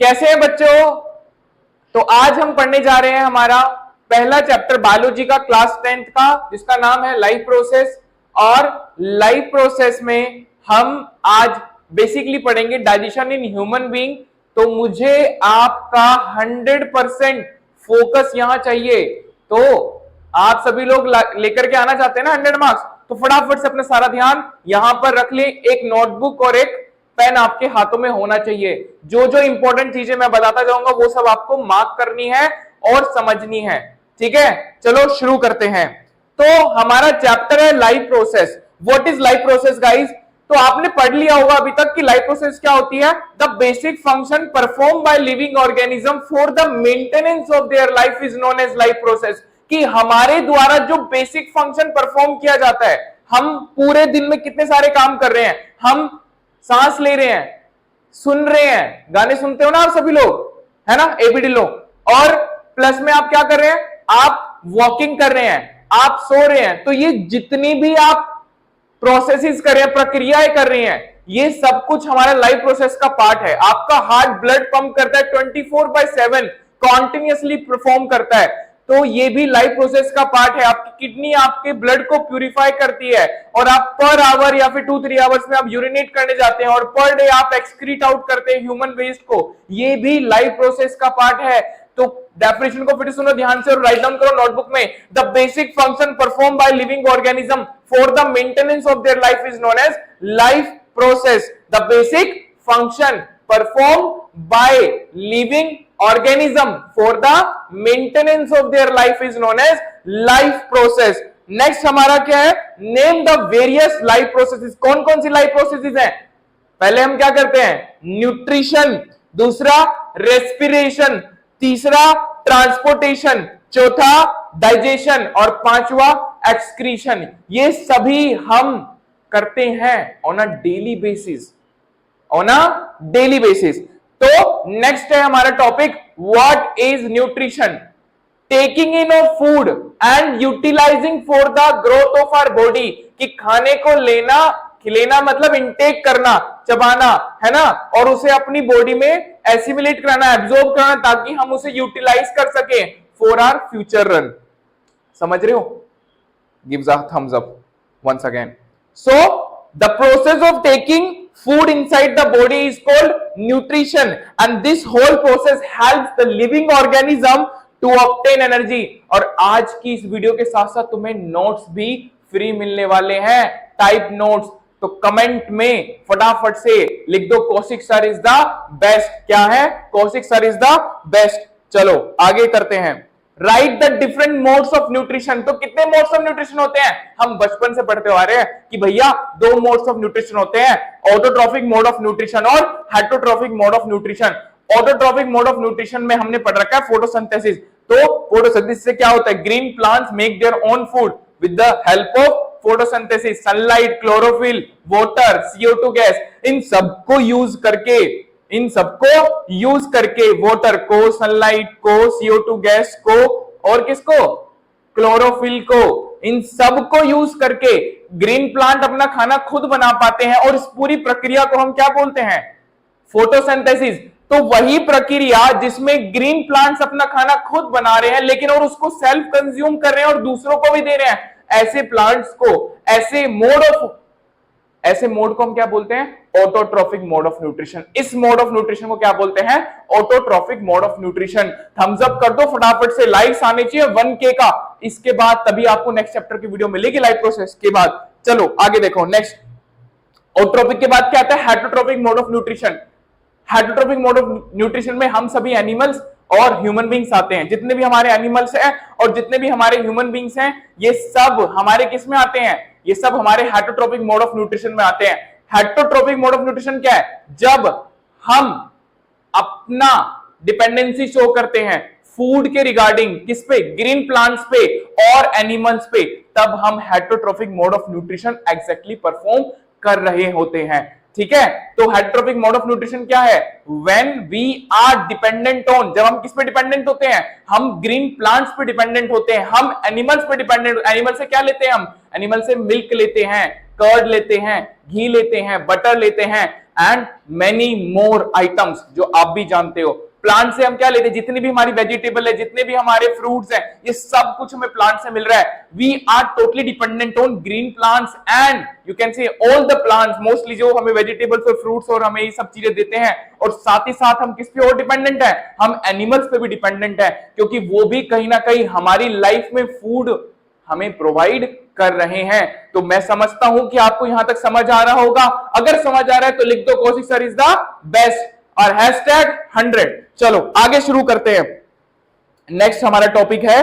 कैसे हैं बच्चों? तो आज हम पढ़ने जा रहे हैं हमारा पहला चैप्टर बायोलॉजी का क्लास 10th का, जिसका नाम है लाइफ प्रोसेस। और लाइफ प्रोसेस में हम आज बेसिकली पढ़ेंगे डाइजेशन इन ह्यूमन बीइंग। तो मुझे आपका 100% फोकस यहां चाहिए। तो आप सभी लोग लेकर के आना चाहते हैं ना 100 मार्क्स, तो फटाफट से अपना सारा ध्यान यहां पर रख ले। एक नोटबुक और एक पेन आपके हाथों में होना चाहिए। जो जो इंपॉर्टेंट चीजें मैं बताता जाऊंगा वो सब आपको मार्क करनी है और समझनी है। ठीक है, चलो शुरू करते हैं। तो हमारा चैप्टर है life process. What is life process guys? तो आपने पढ़ लिया होगा अभी तक कि लाइफ प्रोसेस क्या होती है। The basic function perform by living organism for the maintenance of their life is known as life process. कि हमारे द्वारा जो बेसिक फंक्शन परफॉर्म किया जाता है, हम पूरे दिन में कितने सारे काम कर रहे हैं। हम सांस ले रहे हैं, सुन रहे हैं, गाने सुनते हो ना आप सभी लोग, है ना, एबीडी लो। और प्लस में आप क्या कर रहे हैं, आप वॉकिंग कर रहे हैं, आप सो रहे हैं। तो ये जितनी भी आप प्रोसेसेस कर रहे हैं, प्रक्रियाएं कर रहे हैं, ये सब कुछ हमारा लाइफ प्रोसेस का पार्ट है। आपका हार्ट ब्लड पंप करता है 24/7 कॉन्टिन्यूअसली परफॉर्म करता है, तो ये भी लाइफ प्रोसेस का पार्ट है। आपकी किडनी आपके ब्लड को प्यूरिफाई करती है, और आप पर आवर या फिर 2-3 आवर्स में आप यूरिनेट करने जाते हैं, और पर डे आप एक्सक्रीट आउट करते हैं ह्यूमन वेस्ट को। ये भी लाइफ प्रोसेस का पार्ट है। तो डेफिनेशन को फिर सुनो ध्यान से और राइट डाउन करो नोटबुक में। The basic function perform by living organism for the maintenance of their life is known as life process. The basic function perform by living organism for the maintenance of their life is known as life process. next हमारा क्या है, name the various life processes। कौन कौन सी life processes हैं? पहले हम क्या करते हैं, न्यूट्रिशन, दूसरा रेस्पिरेशन, तीसरा ट्रांसपोर्टेशन, चौथा डाइजेशन, और पांचवा एक्सक्रीशन। ये सभी हम करते हैं on a daily basis, on a daily basis. तो नेक्स्ट है हमारा topic what is nutrition. Taking in of food and utilizing for the growth of our body. कि खाने को लेना, खिलेना मतलब इनटेक करना, चबाना, है ना, और उसे अपनी बॉडी में एसिमिलेट कराना, एब्जॉर्ब कराना, ताकि हम उसे यूटिलाइज कर सके फॉर आवर फ्यूचर रन। समझ रहे हो? Gives a thumbs up once again. So the process of taking food inside the body is called nutrition, and this whole process helps the living organism to obtain energy। और आज की इस video के साथ साथ तुम्हें नोट्स भी free मिलने वाले हैं, टाइप नोट्स। तो कमेंट में फटाफट से लिख दो Kaushik sir is the best. क्या है? Kaushik sir is the best. चलो आगे करते हैं। Right the different modes of nutrition. तो कितने मोड्स ऑफ न्यूट्रिशन होते हैं? हम बचपन से पढ़ते आ रहे हैं कि भैया 2 मोड्स ऑफ न्यूट्रिशन होते हैं, ऑटोट्रॉफिक मोड ऑफ न्यूट्रिशन और heterotrophic mode of nutrition. Autotrophic mode of nutrition में हमने पढ़ रखा है फोटोसिंथेसिस। तो फोटोसिंथेसिस से क्या होता है, green plants make their own food with the help of photosynthesis. Sunlight, chlorophyll, water, CO2 gas, इन सबको यूज करके वाटर को, सनलाइट को, CO2 गैस को, और किसको, क्लोरोफिल को, इन सब को यूज करके ग्रीन प्लांट अपना खाना खुद बना पाते हैं। और इस पूरी प्रक्रिया को हम क्या बोलते हैं, फोटोसिंथेसिस। तो वही प्रक्रिया जिसमें ग्रीन प्लांट्स अपना खाना खुद बना रहे हैं, लेकिन और उसको सेल्फ कंज्यूम कर रहे हैं और दूसरों को भी दे रहे हैं, ऐसे प्लांट्स को, ऐसे मोड को हम क्या बोलते हैं, ऑटोट्रॉफिक मोड ऑफ न्यूट्रिशन। इस मोड ऑफ न्यूट्रिशन को क्या बोलते हैं, autotrophic mode of nutrition. Thumbs up कर दो फटाफट से, लाइक्स आने चाहिए 1K का। इसके बाद तभी आपको नेक्स्ट चैप्टर की वीडियो मिलेगी लाइफ प्रोसेस के बाद। चलो आगे देखो। नेक्स्ट ऑटोट्रॉफिक के बाद क्या आता है, heterotrophic mode of nutrition. Heterotrophic mode of nutrition में हम सभी एनिमल्स और ह्यूमन बींग्स आते हैं। जितने भी हमारे एनिमल्स हैं और जितने भी हमारे ह्यूमन बींग्स हैं, ये सब हमारे किस में आते हैं, ये सब हमारे हेटरोट्रॉफिक मोड ऑफ न्यूट्रिशन में आते हैं। हेटरोट्रॉफिक मोड ऑफ न्यूट्रिशन क्या है, जब हम अपना डिपेंडेंसी शो करते हैं फूड के रिगार्डिंग, किस पे, ग्रीन प्लांट्स पे और एनिमल्स पे, तब हम heterotrophic mode of nutrition exactly perform कर रहे होते हैं। ठीक है, तो हेटरोट्रॉफिक मोड ऑफ न्यूट्रिशन क्या है, when we are dependent on, जब हम किस पे डिपेंडेंट होते हैं, हम ग्रीन प्लांट्स पे डिपेंडेंट होते हैं, हम एनिमल्स पे डिपेंडेंट। एनिमल से क्या लेते हैं हम, एनिमल से मिल्क लेते हैं, कर्ड लेते हैं, घी लेते हैं, बटर लेते हैं, एंड मेनी मोर आइटम्स जो आप भी जानते हो। प्लांट से हम क्या लेते हैं, जितनी भी हमारी वेजिटेबल है, जितने भी हमारे फ्रूट्स हैं, ये सब कुछ हमें प्लांट से मिल रहा है। We are totally dependent on green plants and you can say all the plants, mostly जो हमें वेजिटेबल्स और फ्रूट्स और हमें ये सब चीजें देते हैं। और साथ ही साथ हम किस पे और डिपेंडेंट है, हम एनिमल्स पे भी डिपेंडेंट है, क्योंकि वो भी कहीं ना कहीं हमारी लाइफ में फूड हमें प्रोवाइड कर रहे हैं। तो मैं समझता हूं कि आपको यहां तक समझ आ रहा होगा। अगर समझ आ रहा है तो लिख दो Kaushik sir is the best और #100। चलो आगे शुरू करते हैं। नेक्स्ट हमारा टॉपिक है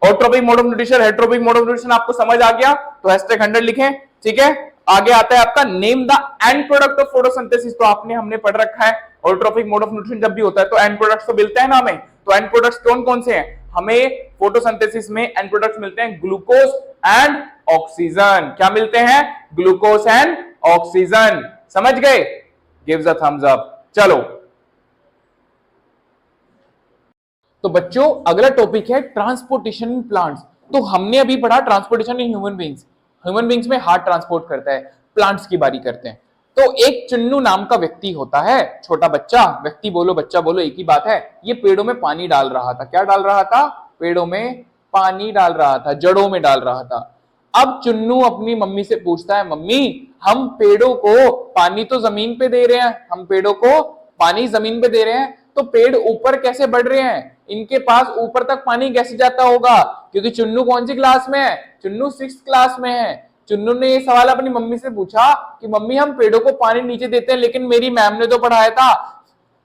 autotrophic mode of nutrition. Heterotrophic mode of nutrition आपको समझ आ गया तो #100 लिखें, ठीक है। आगे आता है आपका name the end product of photosynthesis. तो आपने हमने पढ़ रखा है ऑटोट्रोपिक मोड ऑफ न्यूट्रिशन जब भी होता है तो एंड प्रोडक्ट्स तो मिलते हैं ना हमें। तो एंड प्रोडक्ट्स कौन कौन से हैं, हमें फोटोसिंथेसिस में एंड प्रोडक्ट्स मिलते हैं ग्लूकोज एंड ऑक्सीजन। क्या मिलते हैं, ग्लूकोज एंड ऑक्सीजन। समझ गए, गिव्स अ थम्स अप। चलो तो बच्चों अगला टॉपिक है ट्रांसपोर्टेशन इन प्लांट्स। तो हमने अभी पढ़ा transportation in human beings. Human beings में हार्ट ट्रांसपोर्ट करता है, प्लांट्स की बारी करते हैं। तो एक चुन्नू नाम का व्यक्ति होता है, छोटा बच्चा, व्यक्ति बोलो बच्चा बोलो एक ही बात है, ये पेड़ों में पानी डाल रहा था। क्या डाल रहा था, पेड़ों में पानी डाल रहा था, जड़ों में डाल रहा था। अब चुन्नू अपनी मम्मी से पूछता है, मम्मी हम पेड़ों को पानी तो जमीन पे दे रहे हैं, हम पेड़ों को पानी जमीन पे दे रहे हैं, तो पेड़ ऊपर कैसे बढ़ रहे हैं, इनके पास ऊपर तक पानी कैसे जाता होगा। क्योंकि चुन्नू कौन सी क्लास में है, चुन्नू 6th क्लास में है। चुन्नू ने ये सवाल अपनी मम्मी से पूछा कि मम्मी हम पेड़ों को पानी नीचे देते हैं, लेकिन मेरी मैम ने तो पढ़ाया था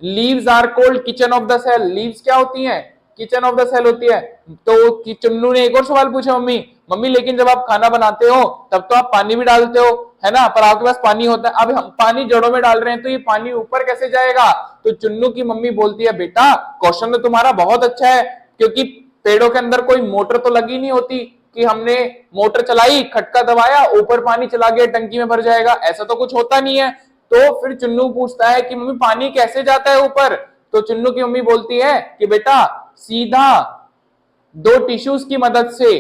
leaves are called kitchen of the cell. Leaves क्या होती हैं, किचन ऑफ द सेल होती है। तो चुन्नू ने एक और सवाल पूछा, मम्मी मम्मी लेकिन जब आप खाना बनाते हो तब तो आप पानी भी डालते हो, है ना, पर आपके पास पानी होता है, अब हम पानी जड़ों में डाल रहे हैं तो ये पानी ऊपर कैसे जाएगा। तो चुन्नू की मम्मी बोलती है, बेटा क्वेश्चन तो तुम्हारा बहुत अच्छा है, क्योंकि पेड़ों के अंदर कोई मोटर तो लगी नहीं होती कि हमने मोटर चलाई, खटका दबाया, ऊपर पानी चला गया, टंकी में भर जाएगा, ऐसा तो कुछ होता नहीं है। तो फिर चुन्नू पूछता है कि मम्मी पानी कैसे जाता है ऊपर। तो चुन्नू की मम्मी बोलती है कि बेटा सीधा 2 टिश्यूज की मदद से,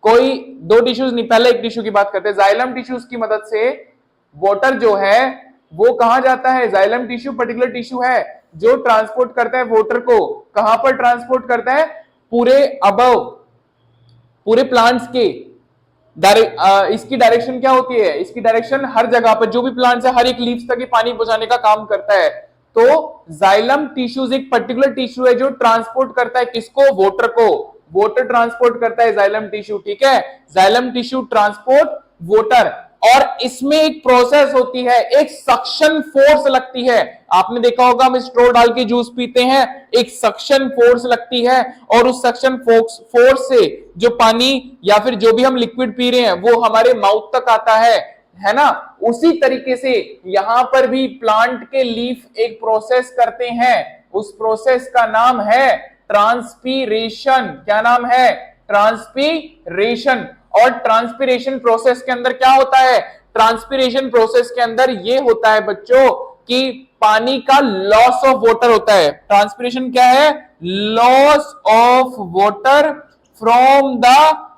कोई 2 टिश्यूज नहीं, पहले एक टिश्यू की बात करते हैं, जाइलम टिश्यूज की मदद से वाटर जो है वो कहां जाता है। जाइलम टिश्यू पर्टिकुलर टिश्यू है जो ट्रांसपोर्ट करता है वाटर को, कहां पर ट्रांसपोर्ट करता है, पूरे अबव, पूरे प्लांट्स के इसकी डायरेक्शन क्या होती है, इसकी डायरेक्शन हर जगह पर जो भी प्लांट्स है हर एक लीव्स तक पानी पहुंचाने का काम करता है। तो जाइलम टिश्यूज एक पर्टिकुलर टिश्यू है जो ट्रांसपोर्ट करता है किसको, वाटर को, वाटर ट्रांसपोर्ट करता है जाइलम टिश्यू, ठीक है। जाइलम टिश्यू ट्रांसपोर्ट वाटर, और इसमें एक प्रोसेस होती है, एक सक्शन फोर्स लगती है। आपने देखा होगा हम स्ट्रॉ डाल के जूस पीते हैं, एक सक्शन फोर्स लगती है, और उस सक्शन फोर्स से जो पानी या फिर जो भी हम लिक्विड पी रहे हैं वो हमारे माउथ तक आता है ना। उसी तरीके से यहां पर भी प्लांट के लीफ एक प्रोसेस करते हैं, उस प्रोसेस का नाम है ट्रांसपीरेशन। क्या नाम है, ट्रांसपीरेशन। और ट्रांसपीरेशन प्रोसेस के अंदर क्या होता है, ट्रांसपीरेशन प्रोसेस के अंदर ये होता है बच्चों कि पानी का लॉस ऑफ वाटर होता है। ट्रांसपीरेशन क्या है, loss of water from the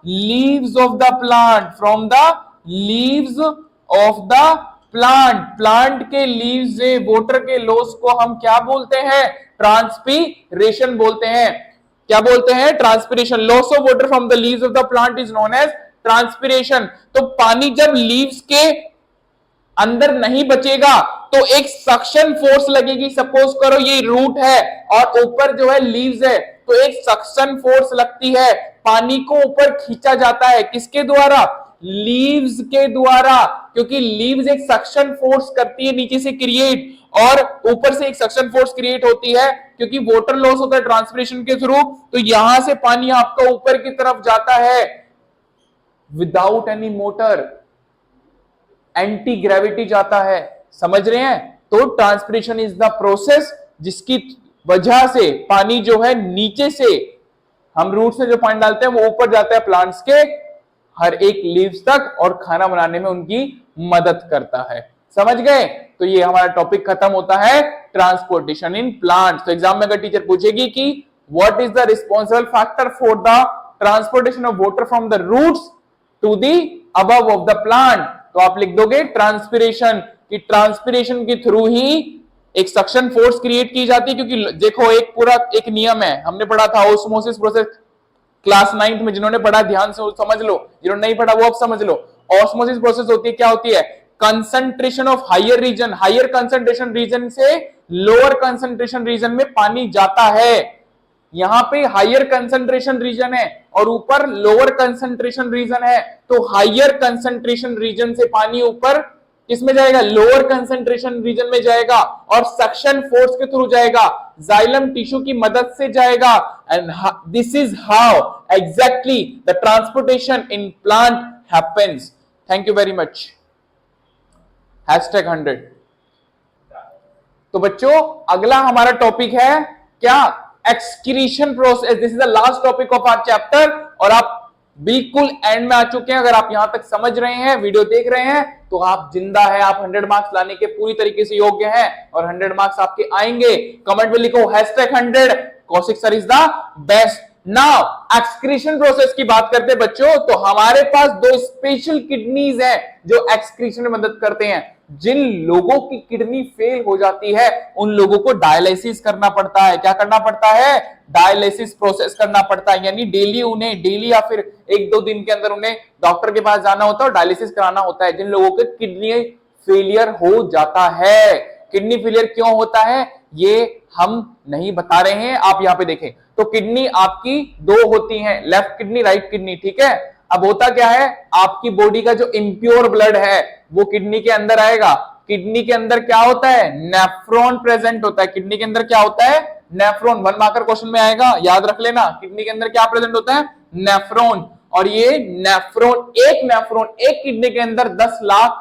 leaves of the plant, from the leaves of the plant, plant के लीव्स से वाटर के लॉस को हम क्या बोलते हैं, ट्रांसपीरेशन बोलते हैं। क्या बोलते हैं, transpiration. Loss of water from the leaves of the plant is known as transpiration. तो पानी जब लीव्स के अंदर नहीं बचेगा तो एक सक्शन फोर्स लगेगी। सपोज करो ये रूट है और ऊपर जो है लीव्स है, तो एक सक्शन फोर्स लगती है, पानी को ऊपर खींचा जाता है, किसके द्वारा, लीव्स के द्वारा, क्योंकि लीव्स एक सक्शन फोर्स करती है नीचे से क्रिएट, और ऊपर से एक सक्शन फोर्स क्रिएट होती है क्योंकि वाटर लॉस होता है ट्रांसपीरेशन के थ्रू। तो यहां से पानी आपका ऊपर की तरफ जाता है without any motor, anti gravity जाता है, समझ रहे हैं। तो ट्रांसपीरेशन इज द प्रोसेस जिसकी वजह से पानी जो है नीचे से, हम रूट से जो पानी डालते हैं वो ऊपर जाता है प्लांट्स के हर एक लीव्स तक और खाना बनाने में उनकी मदद करता है। समझ गए। तो ये हमारा टॉपिक खत्म होता है ट्रांसपोर्टेशन इन प्लांट्स। तो एग्जाम में अगर टीचर पूछेगी कि what is the responsible factor for the transportation of water from the roots to the above of the plant, तो आप लिख दोगे ट्रांसपीरेशन। कि ट्रांसपिरेशन के थ्रू ही एक सक्शन फोर्स क्रिएट की जाती है, क्योंकि देखो एक पूरा एक नियम है, हमने पढ़ा था ऑस्मोसिस प्रोसेस क्लास 9th में, जिन्होंने पढ़ा ध्यान से समझ लो, जिन्होंने नहीं पढ़ा वो अब समझ लो। ऑस्मोसिस प्रोसेस होती है, क्या होती है, concentration of higher region, higher concentration region से लोअर कंसंट्रेशन रीजन में पानी जाता है। यहां पे हायर कंसंट्रेशन रीजन है और ऊपर लोअर कंसंट्रेशन रीजन है, तो हायर कंसंट्रेशन रीजन से पानी ऊपर किसमें जाएगा, लोअर कंसंट्रेशन रीजन में जाएगा और सक्शन फोर्स के थ्रू जाएगा, जाइलम टिश्यू की मदद से जाएगा। And this is how exactly the transportation in plant happens. Thank you very much. #100। तो बच्चों अगला हमारा टॉपिक है क्या, excretion process. This is the last topic of our chapter और आप बिल्कुल एंड में आ चुके हैं। अगर आप यहां तक समझ रहे हैं, वीडियो देख रहे हैं, तो आप जिंदा है, आप 100 मार्क्स लाने के पूरी तरीके से योग्य हैं और 100 मार्क्स आपके आएंगे। कमेंट में लिखो #100 Kaushik sir is the best. Now excretion process की बात करते हैं बच्चों, तो हमारे पास 2 स्पेशल किडनीज हैं जो एक्सक्रीशन में मदद करते हैं। जिन लोगों की किडनी फेल हो जाती है उन लोगों को डायलिसिस करना पड़ता है। क्या करना पड़ता है, डायलिसिस प्रोसेस करना पड़ता है, यानी डेली या फिर 1-2 दिन के अंदर उन्हें डॉक्टर के पास जाना होता है और डायलिसिस कराना होता है। जिन लोगों के किडनी फेलियर हो जाता है, किडनी फेलियर क्यों होता है ये हम नहीं बता रहे हैं, आप यहां पे देखें। तो किडनी आपकी 2 होती हैं, लेफ्ट किडनी, राइट किडनी, ठीक है। अब होता क्या है, आपकी बॉडी का जो इम्प्योर ब्लड है वो किडनी के अंदर आएगा। किडनी के अंदर क्या होता है, नेफ्रॉन प्रेजेंट होता है। किडनी के अंदर क्या होता है, नेफ्रॉन। 1 मार्कर क्वेश्चन में आएगा, याद रख लेना। किडनी के अंदर क्या प्रेजेंट होता है, नेफ्रॉन। और ये नेफ्रॉन, एक किडनी के अंदर 10 लाख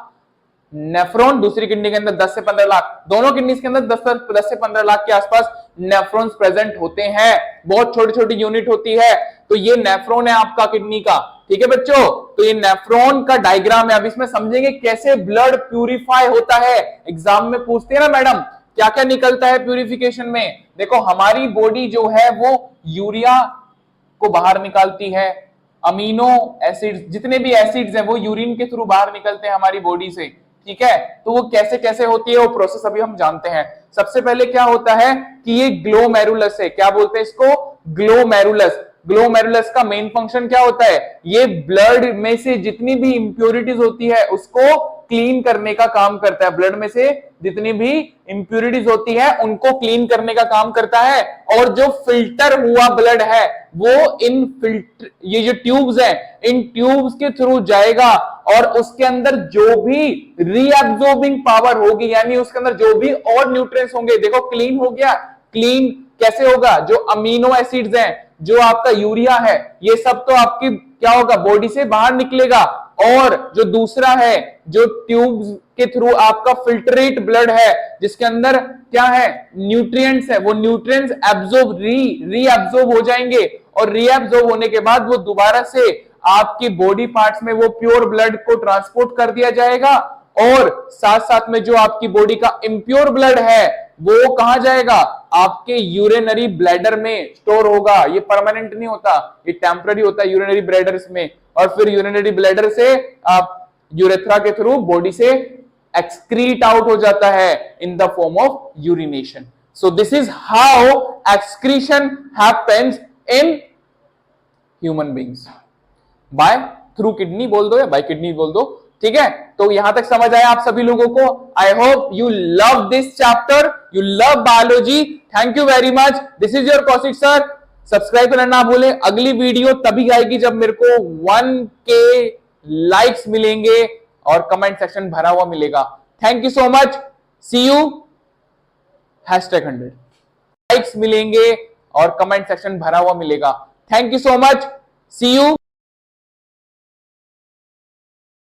नेफ्रॉन, दूसरी किडनी के अंदर 10 से 15 लाख, दोनों किडनीज के अंदर 10 से 15 लाख के आसपास नेफ्रॉन्स प्रेजेंट होते हैं। बहुत छोटी छोटी यूनिट होती है। तो ये नेफ्रॉन है आपका किडनी का, ठीक है बच्चों। तो ये नेफ्रॉन का डायग्राम है। अब इसमें समझेंगे कैसे ब्लड प्यूरिफाई होता है। एग्जाम में पूछते हैं ना मैडम, क्या क्या निकलता है प्यूरिफिकेशन में। देखो हमारी बॉडी जो है वो यूरिया को बाहर निकालती है, अमीनो एसिड्स, जितने भी एसिड्स हैं वो यूरिन के थ्रू बाहर निकलते हैं हमारी बॉडी से, ठीक है। तो वो कैसे कैसे होती है वो प्रोसेस अभी हम जानते हैं। सबसे पहले क्या होता है कि ये ग्लोमेरुलस है, क्या बोलते हैं इसको, ग्लोमेरुलस। ग्लोमेरुलस का मेन फंक्शन क्या होता है, ये ब्लड में से जितनी भी इंप्योरिटीज होती है उसको क्लीन करने का काम करता है। ब्लड में से जितनी भी इंप्योरिटीज होती है उनको क्लीन करने का काम करता है। और जो फिल्टर हुआ ब्लड है वो इन फिल्टर, ये जो ट्यूब्स हैं, इन ट्यूब्स के थ्रू जाएगा और उसके अंदर जो भी रीअब्सॉर्बिंग पावर होगी, यानी उसके अंदर जो भी और न्यूट्रिएंट्स होंगे, देखो क्लीन हो गया। क्लीन कैसे होगा, जो अमीनो एसिड्स हैं, जो आपका यूरिया है, ये सब तो आपकी क्या होगा, बॉडी से बाहर निकलेगा। और जो दूसरा है, जो ट्यूब्स के थ्रू आपका फिल्ट्रेट ब्लड है, जिसके अंदर क्या है, न्यूट्रिएंट्स है, वो न्यूट्रिएंट्स एब्जॉर्ब रीअब्सॉर्ब हो जाएंगे और रीअब्सॉर्ब होने के बाद वो दोबारा से आपकी बॉडी पार्ट्स में वो प्योर ब्लड को ट्रांसपोर्ट कर दिया जाएगा। और साथ साथ में जो आपकी बॉडी का इम्प्योर ब्लड है वो कहां जाएगा, आपके यूरिनरी ब्लैडर में स्टोर होगा। ये परमानेंट नहीं होता, ये टेम्पररी होता है यूरिनरी ब्लैडर में। और फिर यूरिनरी ब्लैडर से आप यूरेथ्रा के थ्रू बॉडी से एक्सक्रीट आउट हो जाता है in the form of urination. So this is how excretion happens in human beings. By through kidney बोल दो या बाय किडनी बोल दो, ठीक है। तो यहां तक समझ आया आप सभी लोगों को। I hope you love this chapter, you love biology. Thank you very much. This is your Kaushik sir. Subscribe करना ना भूलें। अगली वीडियो तभी आएगी जब मेरे को 1K लाइक्स मिलेंगे और कमेंट सेक्शन भरा हुआ मिलेगा। Thank you so much, see you. #100 likes मिलेंगे और कमेंट सेक्शन भरा हुआ मिलेगा। Thank you so much, see you.